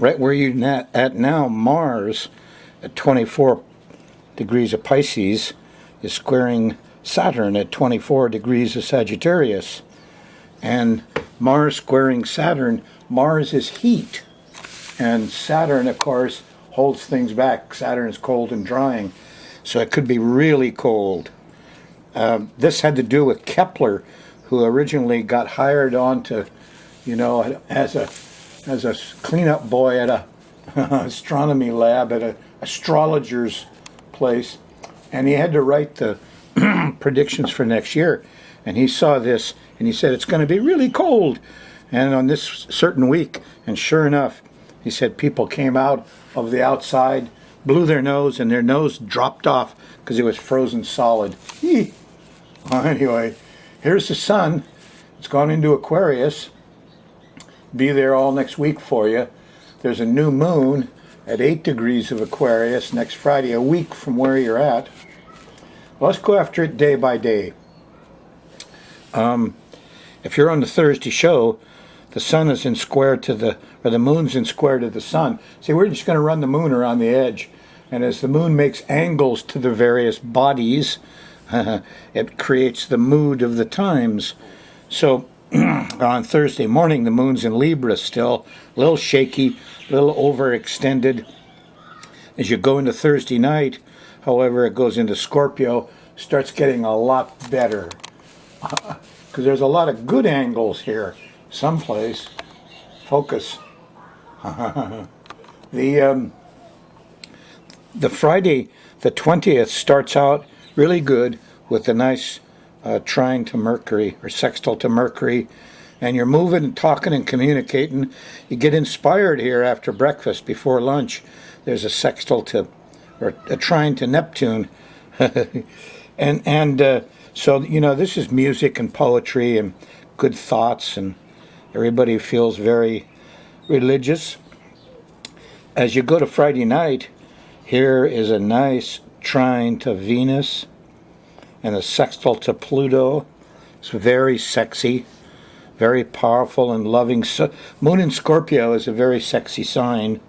right where you're at now, Mars at 24 degrees of Pisces is squaring Saturn at 24 degrees of Sagittarius. And Mars squaring Saturn, Mars is heat. And Saturn, of course, holds things back. Saturn is cold and drying. So it could be really cold. This had to do with Kepler, who originally got hired on to, as a cleanup boy at a astronomy lab at a astrologer's place, and he had to write the predictions for next year. And he saw this, and he said it's going to be really cold, and on this certain week, and sure enough, he said people came out of the outside, blew their nose, and their nose dropped off because it was frozen solid. Well, anyway, here's the sun. It's gone into Aquarius. Be there all next week for you. There's a new moon at 8 degrees of Aquarius next Friday, a week from where you're at. Well, let's go after it day by day. If you're on the Thursday show, the sun is in square to the moon's in square to the sun. See, we're just going to run the moon around the edge. And as the moon makes angles to the various bodies, it creates the mood of the times. So on Thursday morning, the moon's in Libra still, a little shaky, a little overextended. As you go into Thursday night, however, it goes into Scorpio, starts getting a lot better. Because there's a lot of good angles here, someplace. Focus. The Friday, the 20th, starts out really good with a nice trine to Mercury, or sextile to Mercury, and you're moving and talking and communicating. You get inspired here after breakfast, before lunch. There's a sextile to, or a trine to Neptune. So, this is music and poetry and good thoughts, and everybody feels very religious. As you go to Friday night, here is a nice trine to Venus and a sextile to Pluto. It's very sexy, very powerful and loving. Moon in Scorpio is a very sexy sign,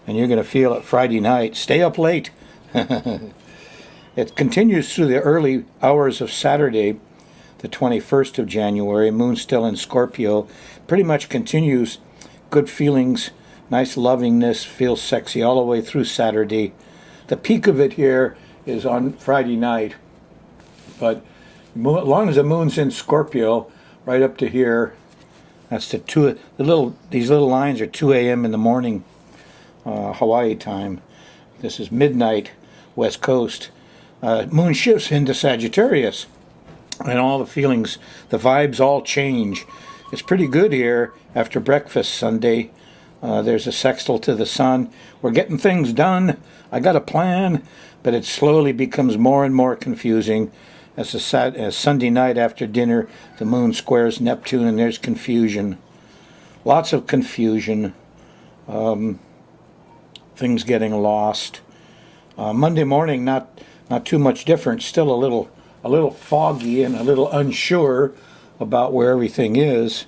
and you're going to feel it Friday night. Stay up late. It continues through the early hours of Saturday, the 21st of January. Moon still in Scorpio. Pretty much continues good feelings, nice lovingness, feels sexy all the way through Saturday. The peak of it here is on Friday night. But as long as the moon's in Scorpio, right up to here, that's these little lines are 2 a.m. in the morning, Hawaii time. This is midnight, West Coast. Moon shifts into Sagittarius, and all the feelings, the vibes all change. It's pretty good here after breakfast Sunday. There's a sextile to the sun. We're getting things done. I got a plan, but it slowly becomes more and more confusing. As Sunday night after dinner, the moon squares Neptune, and there's confusion. Lots of confusion. Things getting lost. Monday morning, not too much different. Still a little foggy and a little unsure about where everything is.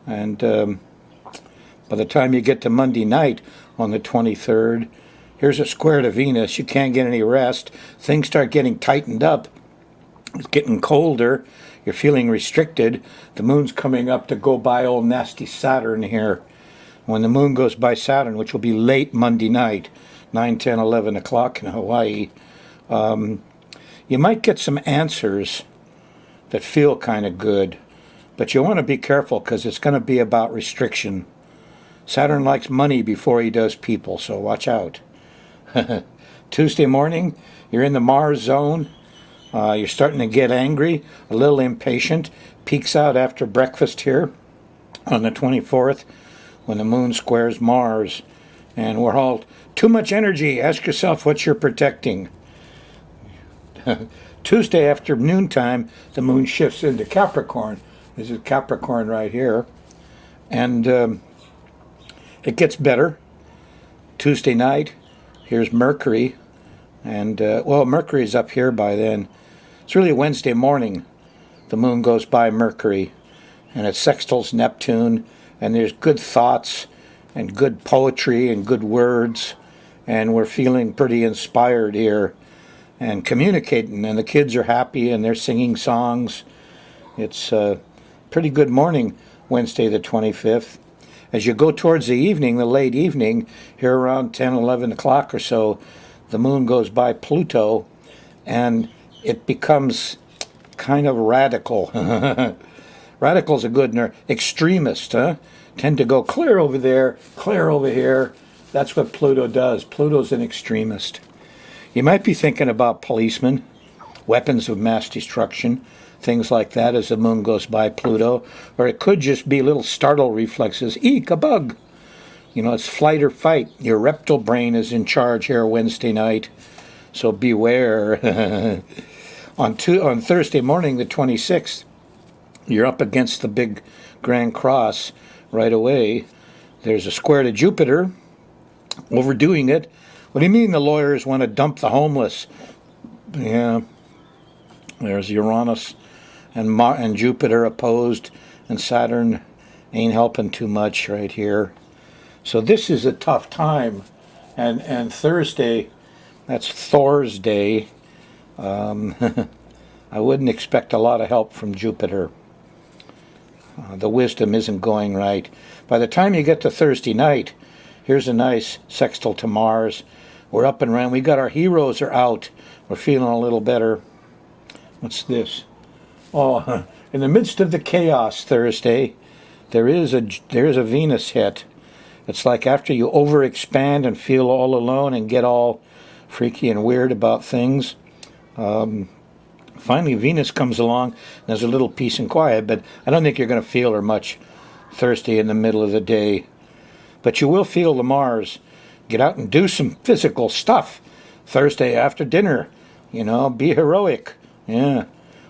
And by the time you get to Monday night on the 23rd, here's a square to Venus. You can't get any rest. Things start getting tightened up. It's getting colder. You're feeling restricted. The moon's coming up to go by old nasty Saturn here. When the moon goes by Saturn, which will be late Monday night, 9, 10, 11 o'clock in Hawaii, you might get some answers that feel kind of good. But you want to be careful, because it's going to be about restriction. Saturn likes money before he does people, so watch out. Tuesday morning, you're in the Mars zone. You're starting to get angry, a little impatient. Peaks out after breakfast here on the 24th when the moon squares Mars. And we're all, too much energy. Ask yourself what you're protecting. Tuesday after noontime, the moon shifts into Capricorn. This is Capricorn right here. And it gets better. Tuesday night, here's Mercury. And, Mercury's up here by then. It's really Wednesday morning. The moon goes by Mercury. And it sextiles Neptune. And there's good thoughts and good poetry and good words, and we're feeling pretty inspired here and communicating, and the kids are happy and they're singing songs. It's a pretty good morning, Wednesday the 25th. As you go towards the evening, the late evening, here around 10, 11 o'clock or so, the moon goes by Pluto, and it becomes kind of radical. Radical's a good nerd. Extremist, huh? Tend to go clear over there, clear over here. That's what Pluto does. Pluto's an extremist. You might be thinking about policemen, weapons of mass destruction, things like that as the moon goes by Pluto. Or it could just be little startle reflexes. Eek, a bug! You know, it's flight or fight. Your reptile brain is in charge here Wednesday night. So beware. On Thursday morning, the 26th, you're up against the big Grand Cross right away. There's a square to Jupiter, overdoing it. What do you mean the lawyers want to dump the homeless? Yeah, there's Uranus and Jupiter opposed, and Saturn ain't helping too much right here. So this is a tough time. And Thursday, that's Thor's day. I wouldn't expect a lot of help from Jupiter. The wisdom isn't going right. By the time you get to Thursday night, here's a nice sextile to Mars. We're up and around. We got our heroes are out. We're feeling a little better. What's this? Oh, in the midst of the chaos Thursday, there is a Venus hit. It's like after you overexpand and feel all alone and get all freaky and weird about things. Finally, Venus comes along, and there's a little peace and quiet, but I don't think you're going to feel her much Thursday in the middle of the day. But you will feel the Mars. Get out and do some physical stuff Thursday after dinner. You know, be heroic. Yeah.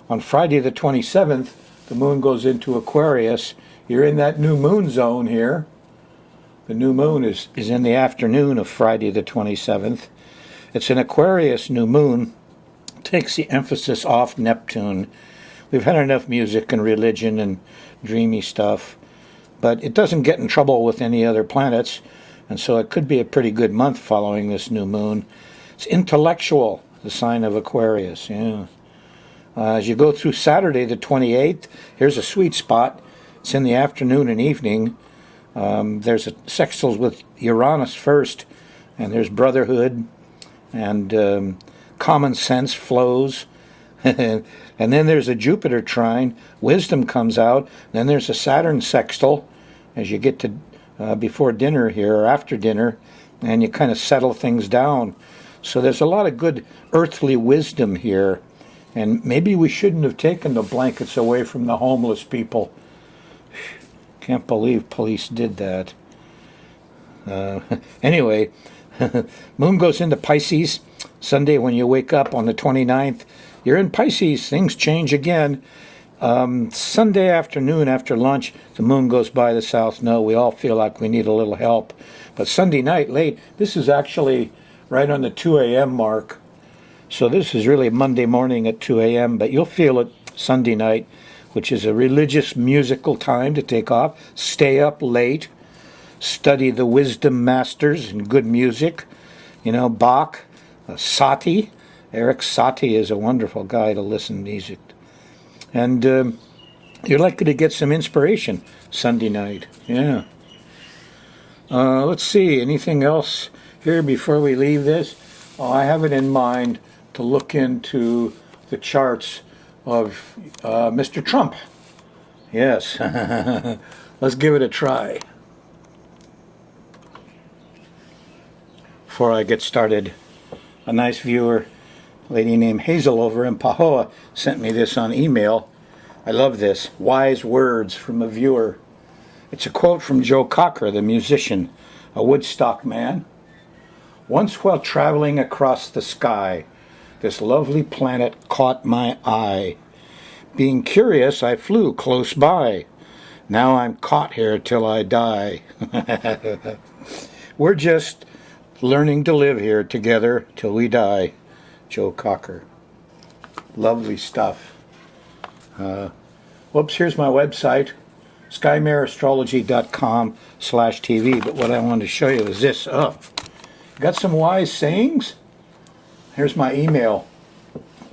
On Friday the 27th, the moon goes into Aquarius. You're in that new moon zone here. The new moon is in the afternoon of Friday the 27th. It's an Aquarius new moon. Takes the emphasis off Neptune. We've had enough music and religion and dreamy stuff, but it doesn't get in trouble with any other planets, and so it could be a pretty good month following this new moon. It's intellectual, the sign of Aquarius. Yeah. As you go through Saturday the 28th, here's a sweet spot. It's in the afternoon and evening. There's a sextiles with Uranus first, and there's brotherhood, and common sense flows. And then there's a Jupiter trine. Wisdom comes out. Then there's a Saturn sextile as you get to before dinner here, or after dinner, and you kind of settle things down. So there's a lot of good earthly wisdom here. And maybe we shouldn't have taken the blankets away from the homeless people. Can't believe police did that. Anyway, moon goes into Pisces. Sunday when you wake up on the 29th, you're in Pisces. Things change again. Sunday afternoon after lunch, the moon goes by the south node. We all feel like we need a little help. But Sunday night late, this is actually right on the 2 a.m. mark. So this is really Monday morning at 2 a.m., but you'll feel it Sunday night, which is a religious musical time to take off. Stay up late. Study the wisdom masters and good music. You know, Bach, Satie. Eric Satie is a wonderful guy to listen to music. And you're likely to get some inspiration Sunday night. Yeah. Let's see, anything else here before we leave this? Oh, I have it in mind to look into the charts of Mr. Trump. Yes. Let's give it a try. Before I get started, a nice viewer, a lady named Hazel over in Pahoa, sent me this on email. I love this. Wise words from a viewer. It's a quote from Joe Cocker, the musician, a Woodstock man. Once while traveling across the sky, this lovely planet caught my eye. Being curious, I flew close by. Now I'm caught here till I die. We're just learning to live here together till we die. Joe Cocker. Lovely stuff. Whoops, here's my website. skymarastrology.com/TV. But what I wanted to show you is this. Oh, got some wise sayings? Here's my email,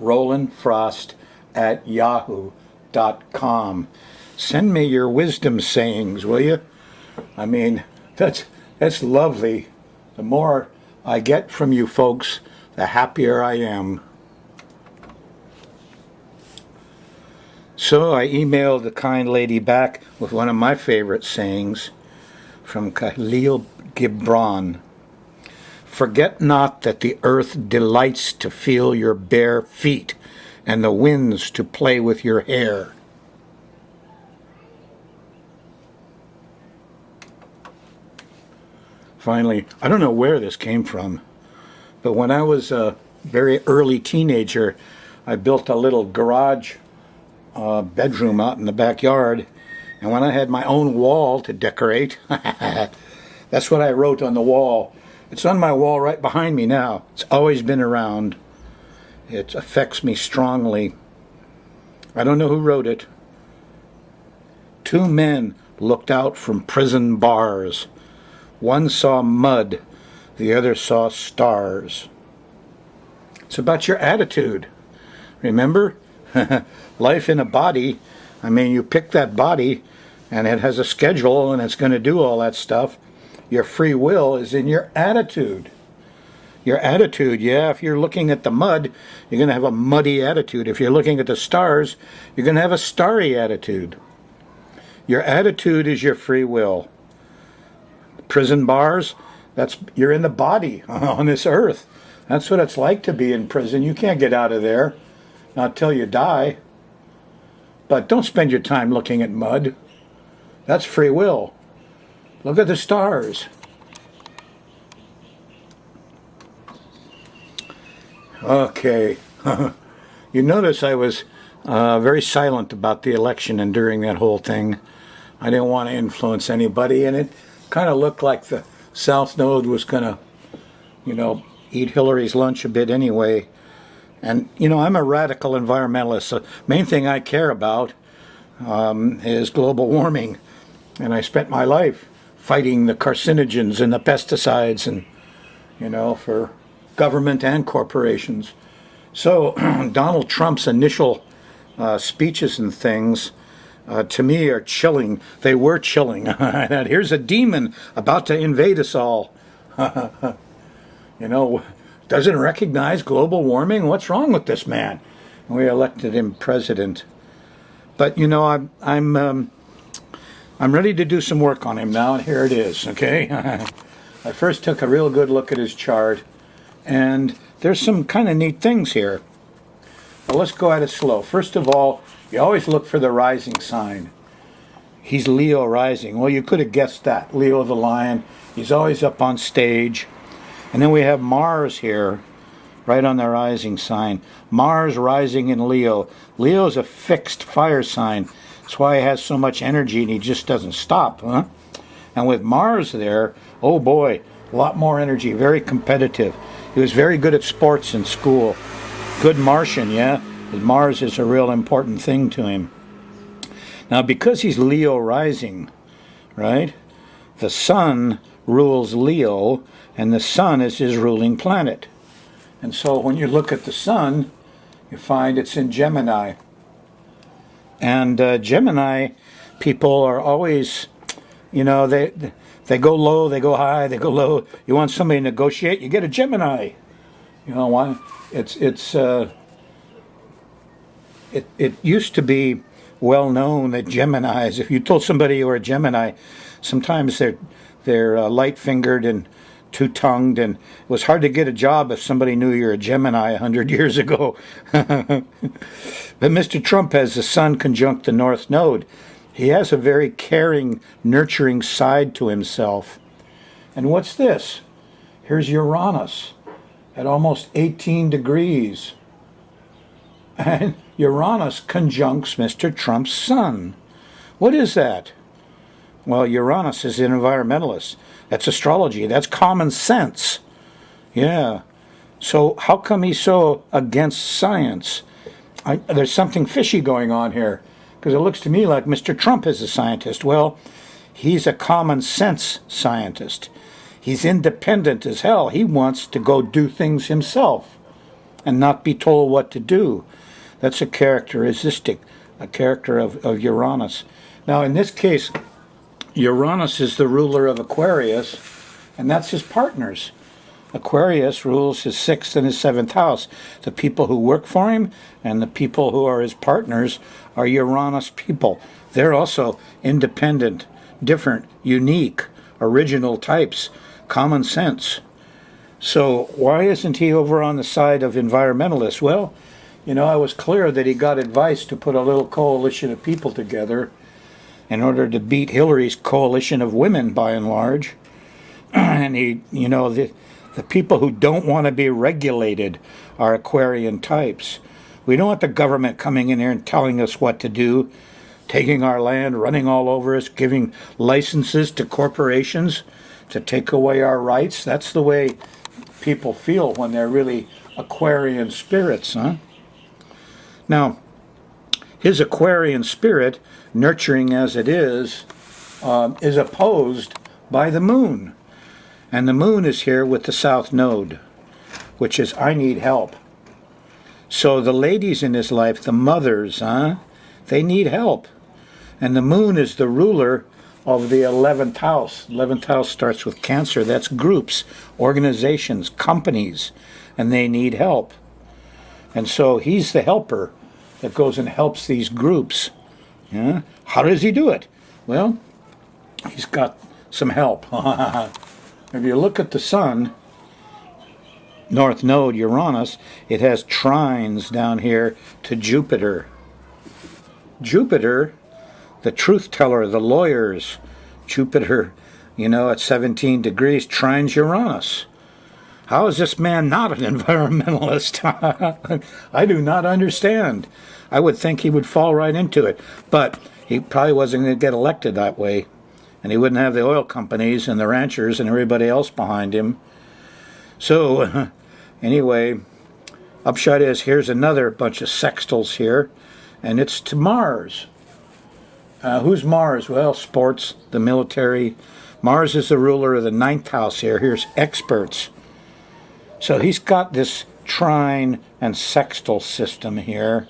rollinfrost@yahoo.com. Send me your wisdom sayings, will you? I mean, that's lovely. The more I get from you folks, the happier I am. So I emailed the kind lady back with one of my favorite sayings from Khalil Gibran. Forget not that the earth delights to feel your bare feet and the winds to play with your hair. Finally, I don't know where this came from, but when I was a very early teenager, I built a little garage bedroom out in the backyard, and when I had my own wall to decorate, that's what I wrote on the wall. It's on my wall right behind me now. It's always been around. It affects me strongly. I don't know who wrote it. Two men looked out from prison bars. One saw mud, the other saw stars. It's about your attitude. Remember? Life in a body. I mean, you pick that body, and it has a schedule, and it's going to do all that stuff. Your free will is in your attitude. Your attitude, yeah, if you're looking at the mud, you're going to have a muddy attitude. If you're looking at the stars, you're going to have a starry attitude. Your attitude is your free will. Prison bars, you're in the body on this earth. That's what it's like to be in prison. You can't get out of there, not till you die. But don't spend your time looking at mud. That's free will. Look at the stars. Okay. You notice I was very silent about the election and during that whole thing. I didn't want to influence anybody, and it kind of looked like the South Node was going to, eat Hillary's lunch a bit anyway. And, I'm a radical environmentalist. The main thing I care about is global warming. And I spent my life fighting the carcinogens and the pesticides and, for government and corporations. So Donald Trump's initial speeches and things, to me, are chilling. They were chilling. And here's a demon about to invade us all. Doesn't recognize global warming. What's wrong with this man? And we elected him president. But I'm ready to do some work on him now, and here it is. Okay. I first took a real good look at his chart, and there's some kind of neat things here. Well, let's go at it slow. First of all, you always look for the rising sign. He's Leo rising. Well, you could have guessed that. Leo the lion. He's always up on stage. And then we have Mars here, right on the rising sign. Mars rising in Leo. Leo's a fixed fire sign. That's why he has so much energy and he just doesn't stop, huh? And with Mars there, oh boy, a lot more energy, very competitive. He was very good at sports in school. Good Martian, yeah? Mars is a real important thing to him. Now, because he's Leo rising, right? The sun rules Leo, and the sun is his ruling planet. And so when you look at the sun, you find it's in Gemini. And Gemini people are always, they go low, they go high, they go low. You want somebody to negotiate, you get a Gemini. Why? It used to be well known that Geminis, if you told somebody you were a Gemini, sometimes they're light-fingered and two-tongued, and it was hard to get a job if somebody knew you're a Gemini 100 years ago. But Mr. Trump has the sun conjunct the North Node. He has a very caring, nurturing side to himself. And what's this? Here's Uranus at almost 18 degrees. And Uranus conjuncts Mr. Trump's sun. What is that? Well, Uranus is an environmentalist. That's astrology. That's common sense. Yeah. So how come he's so against science? There's something fishy going on here. Because it looks to me like Mr. Trump is a scientist. Well, he's a common sense scientist. He's independent as hell. He wants to go do things himself and not be told what to do. That's a character of Uranus. Now, in this case, Uranus is the ruler of Aquarius, and that's his partners. Aquarius rules his 6th and his 7th house. The people who work for him and the people who are his partners are Uranus people. They're also independent, different, unique, original types, common sense. So why isn't he over on the side of environmentalists? Well, I was clear that he got advice to put a little coalition of people together in order to beat Hillary's coalition of women by and large. And the people who don't want to be regulated are Aquarian types. We don't want the government coming in here and telling us what to do, taking our land, running all over us, giving licenses to corporations to take away our rights. That's the way people feel when they're really Aquarian spirits, huh? Now, his Aquarian spirit, nurturing as it is opposed by the moon. And the moon is here with the south node, which is, I need help. So the ladies in his life, the mothers, they need help. And the moon is the ruler of the 11th house. 11th house starts with Cancer. That's groups, organizations, companies, and they need help. And so he's the helper that goes and helps these groups. Yeah? How does he do it? Well, he's got some help. If you look at the sun, North Node, Uranus, it has trines down here to Jupiter. Jupiter, the truth teller, the lawyers. Jupiter, at 17 degrees, trines Uranus. How is this man not an environmentalist? I do not understand. I would think he would fall right into it. But he probably wasn't going to get elected that way. And he wouldn't have the oil companies and the ranchers and everybody else behind him. So, anyway, upshot is, here's another bunch of sextiles here. And it's to Mars. Who's Mars? Well, sports, the military. Mars is the ruler of the 9th house here. Here's experts. So he's got this trine and sextile system here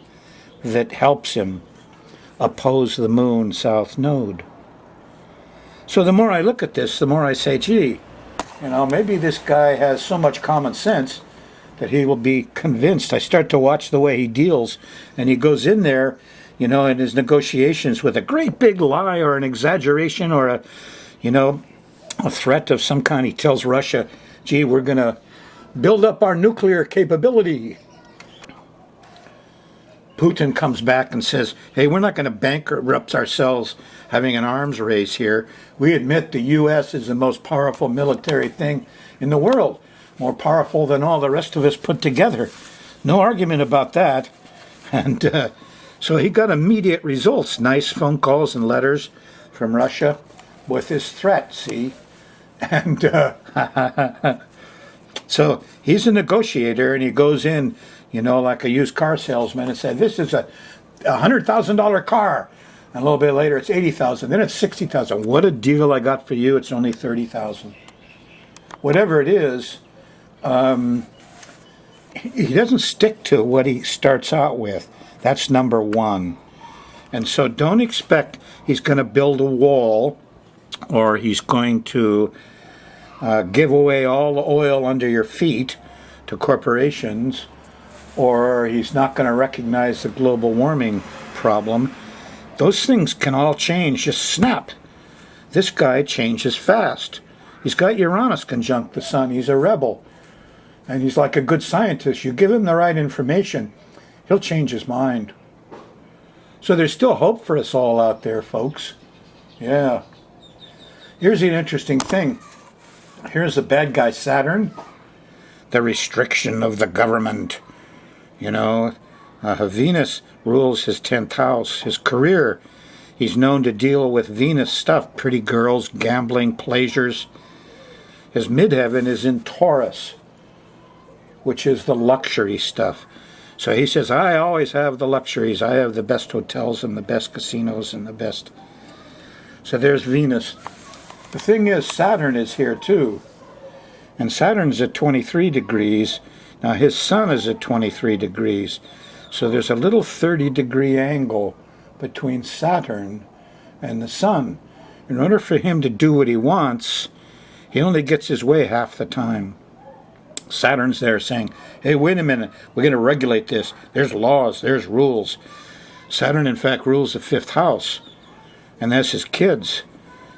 that helps him oppose the moon south node. So the more I look at this, the more I say, gee, maybe this guy has so much common sense that he will be convinced. I start to watch the way he deals, and he goes in there, in his negotiations with a great big lie or an exaggeration or a threat of some kind. He tells Russia, gee, we're going to build up our nuclear capability. Putin comes back and says, hey, we're not going to bankrupt ourselves having an arms race here. We admit the U.S. is the most powerful military thing in the world, more powerful than all the rest of us put together. No argument about that. And so he got immediate results, nice phone calls and letters from Russia with his threat, see? And so he's a negotiator, and he goes in, like a used car salesman, and said, this is a $100,000 car. And a little bit later, it's $80,000. Then it's $60,000. What a deal I got for you. It's only $30,000. Whatever it is, he doesn't stick to what he starts out with. That's number one. And so don't expect he's going to build a wall or he's going to give away all the oil under your feet to corporations, or he's not going to recognize the global warming problem. Those things can all change, just snap. This guy changes fast. He's got Uranus conjunct the sun. He's a rebel. And he's like a good scientist. You give him the right information, he'll change his mind. So there's still hope for us all out there, folks. Yeah. Here's an interesting thing. Here's the bad guy, Saturn. The restriction of the government. Venus rules his 10th house. His career, he's known to deal with Venus stuff. Pretty girls, gambling, pleasures. His midheaven is in Taurus, which is the luxury stuff. So he says, I always have the luxuries. I have the best hotels and the best casinos and the best. So there's Venus. The thing is, Saturn is here too. And Saturn's at 23 degrees. Now his sun is at 23 degrees. So there's a little 30-degree angle between Saturn and the sun. In order for him to do what he wants, he only gets his way half the time. Saturn's there saying, hey, wait a minute, we're going to regulate this. There's laws, there's rules. Saturn, in fact, rules the fifth house, and that's his kids.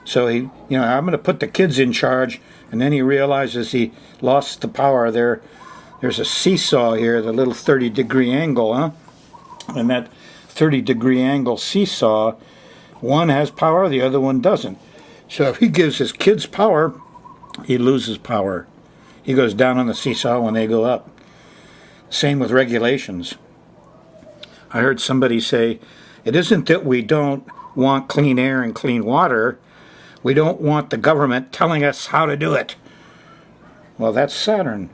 So he, I'm going to put the kids in charge, and then he realizes he lost the power there. There's a seesaw here, the little 30-degree angle, huh? And that 30-degree angle seesaw, one has power, the other one doesn't. So if he gives his kids power, he loses power. He goes down on the seesaw when they go up. Same with regulations. I heard somebody say, it isn't that we don't want clean air and clean water. We don't want the government telling us how to do it. Well, that's Saturn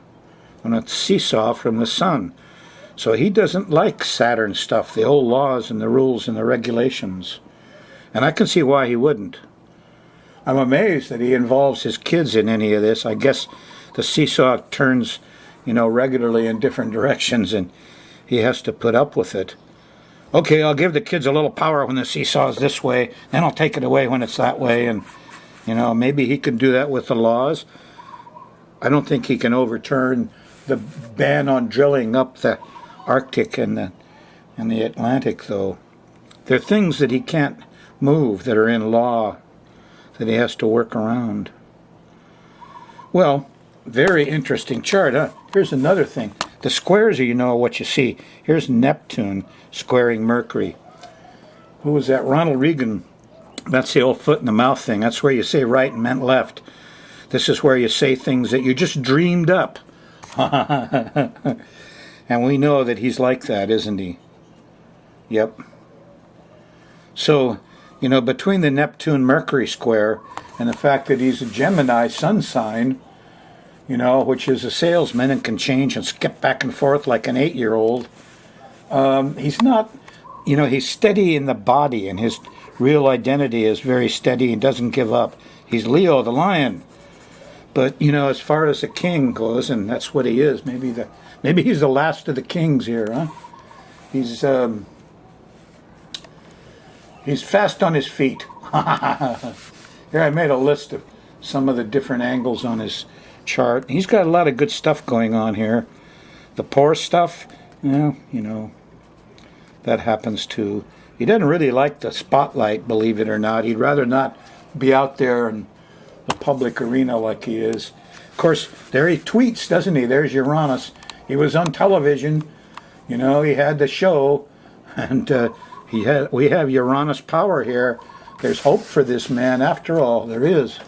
on a seesaw from the sun. So he doesn't like Saturn stuff, the old laws and the rules and the regulations. And I can see why he wouldn't. I'm amazed that he involves his kids in any of this. I guess the seesaw turns, regularly in different directions, and he has to put up with it. Okay, I'll give the kids a little power when the seesaw is this way, then I'll take it away when it's that way, and, maybe he can do that with the laws. I don't think he can overturn the ban on drilling up the Arctic and the Atlantic, though. There are things that he can't move that are in law that he has to work around. Well, very interesting chart, huh? Here's another thing. The squares are, what you see. Here's Neptune squaring Mercury. Who was that? Ronald Reagan. That's the old foot in the mouth thing. That's where you say right and meant left. This is where you say things that you just dreamed up. And we know that he's like that, isn't he? Yep. So, between the Neptune-Mercury square and the fact that he's a Gemini sun sign, which is a salesman and can change and skip back and forth like an 8-year-old, he's not, he's steady in the body, and his real identity is very steady and doesn't give up. He's Leo the lion. But, as far as the king goes, and that's what he is, maybe he's the last of the kings here, huh? He's fast on his feet. Here, I made a list of some of the different angles on his chart. He's got a lot of good stuff going on here. The poor stuff, that happens too. He doesn't really like the spotlight, believe it or not. He'd rather not be out there in the public arena like he is. Of course, there he tweets, doesn't he? There's Uranus. He was on television. He had the show, and we have Uranus power here. There's hope for this man after all. There is.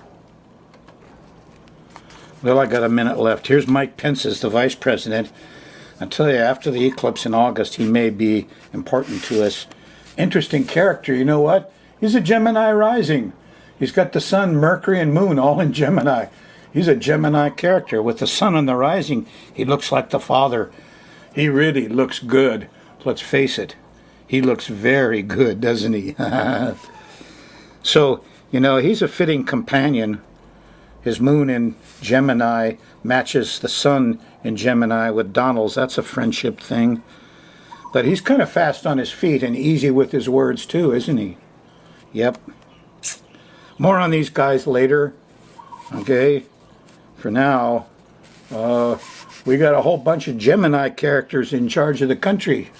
Well, I got a minute left. Here's Mike Pence as the vice president. I tell you, after the eclipse in August, he may be important to us. Interesting character. You know what? He's a Gemini rising. He's got the sun, Mercury, and moon all in Gemini. He's a Gemini character. With the sun on the rising, he looks like the father. He really looks good. Let's face it. He looks very good, doesn't he? So, he's a fitting companion. His moon in Gemini matches the sun in Gemini with Donald's. That's a friendship thing. But he's kind of fast on his feet and easy with his words too, isn't he? Yep. More on these guys later. Okay. For now, we got a whole bunch of Gemini characters in charge of the country.